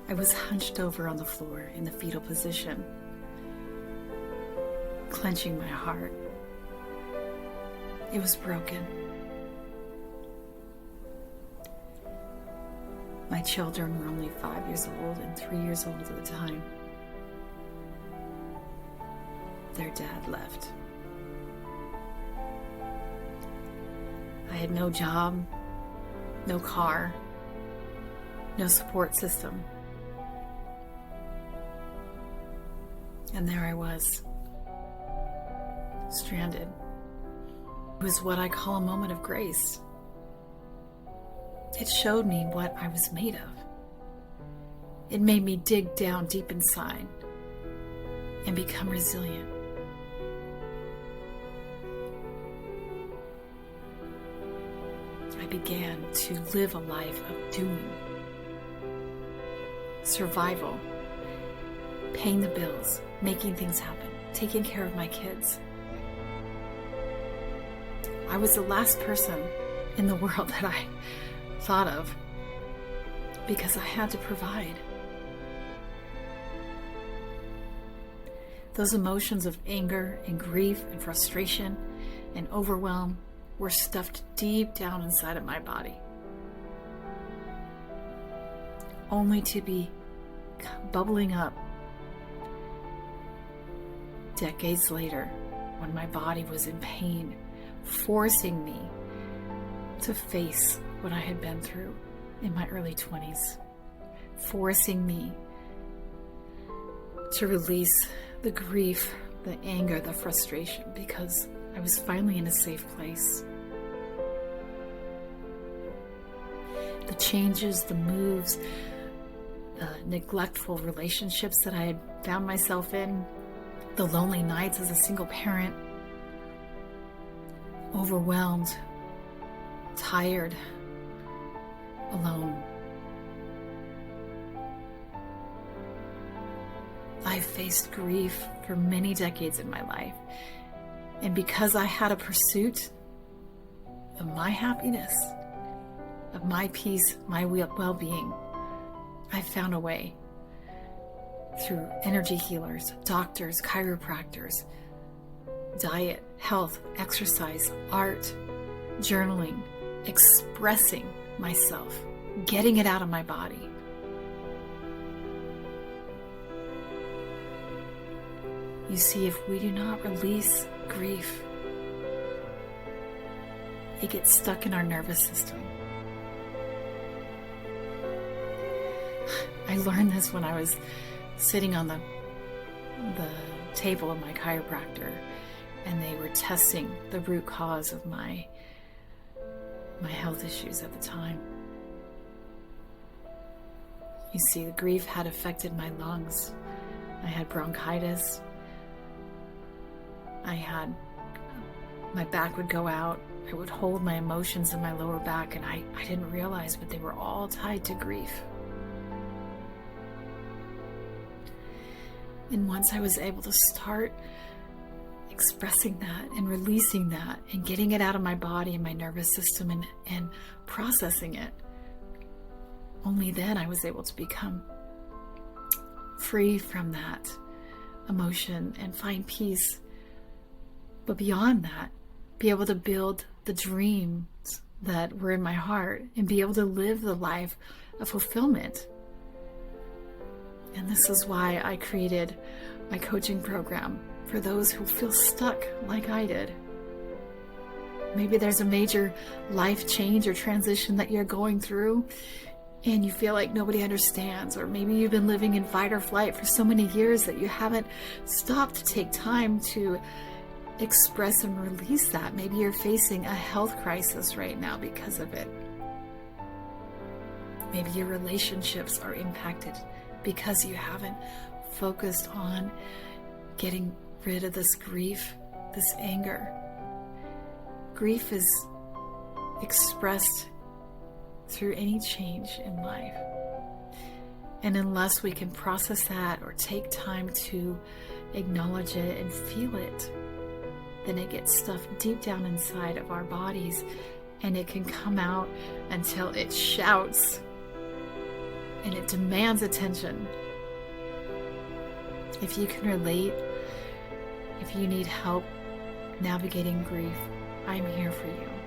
I was hunched over on the floor in the fetal position, clenching my heart. It was broken. My children were only 5 years old and 3 years old at the time. Their dad left. I had no job, no car, no support system. And there I was, stranded. It was what I call a moment of grace. It showed me what I was made of. It made me dig down deep inside and become resilient. I began to live a life of doing, survival, paying the bills, making things happen, taking care of my kids. I was the last person in the world that I thought of because I had to provide. Those emotions of anger and grief and frustration and overwhelm were stuffed deep down inside of my body, only to be bubbling up decades later when my body was in pain, forcing me to face what I had been through in my early 20s, forcing me to release the grief, the anger, the frustration, because I was finally in a safe place. The changes, the moves, the neglectful relationships that I had found myself in, the lonely nights as a single parent, overwhelmed, tired, alone. I faced grief for many decades in my life, and because I had a pursuit of my happiness, of my peace, my well-being, I found a way through energy healers, doctors, chiropractors, diet, health, exercise, art, journaling, expressing myself, getting it out of my body. You see, if we do not release grief, it gets stuck in our nervous system. I learned this when I was sitting on the table of my chiropractor, and they were testing the root cause of my health issues at the time. You see, the grief had affected my lungs. I had bronchitis. My back would go out. I would hold my emotions in my lower back, and I didn't realize, but they were all tied to grief. And once I was able to start expressing that and releasing that and getting it out of my body and my nervous system and processing it, only then I was able to become free from that emotion and find peace. But beyond that, be able to build the dreams that were in my heart and be able to live the life of fulfillment. And this is why I created my coaching program for those who feel stuck like I did. Maybe there's a major life change or transition that you're going through and you feel like nobody understands, or maybe you've been living in fight or flight for so many years that you haven't stopped to take time to express and release that. Maybe you're facing a health crisis right now because of it. Maybe your relationships are impacted because you haven't focused on getting rid of this grief, this anger. Grief is expressed through any change in life. And unless we can process that or take time to acknowledge it and feel it, then it gets stuffed deep down inside of our bodies, and it can come out until it shouts and it demands attention. If you can relate, if you need help navigating grief, I'm here for you.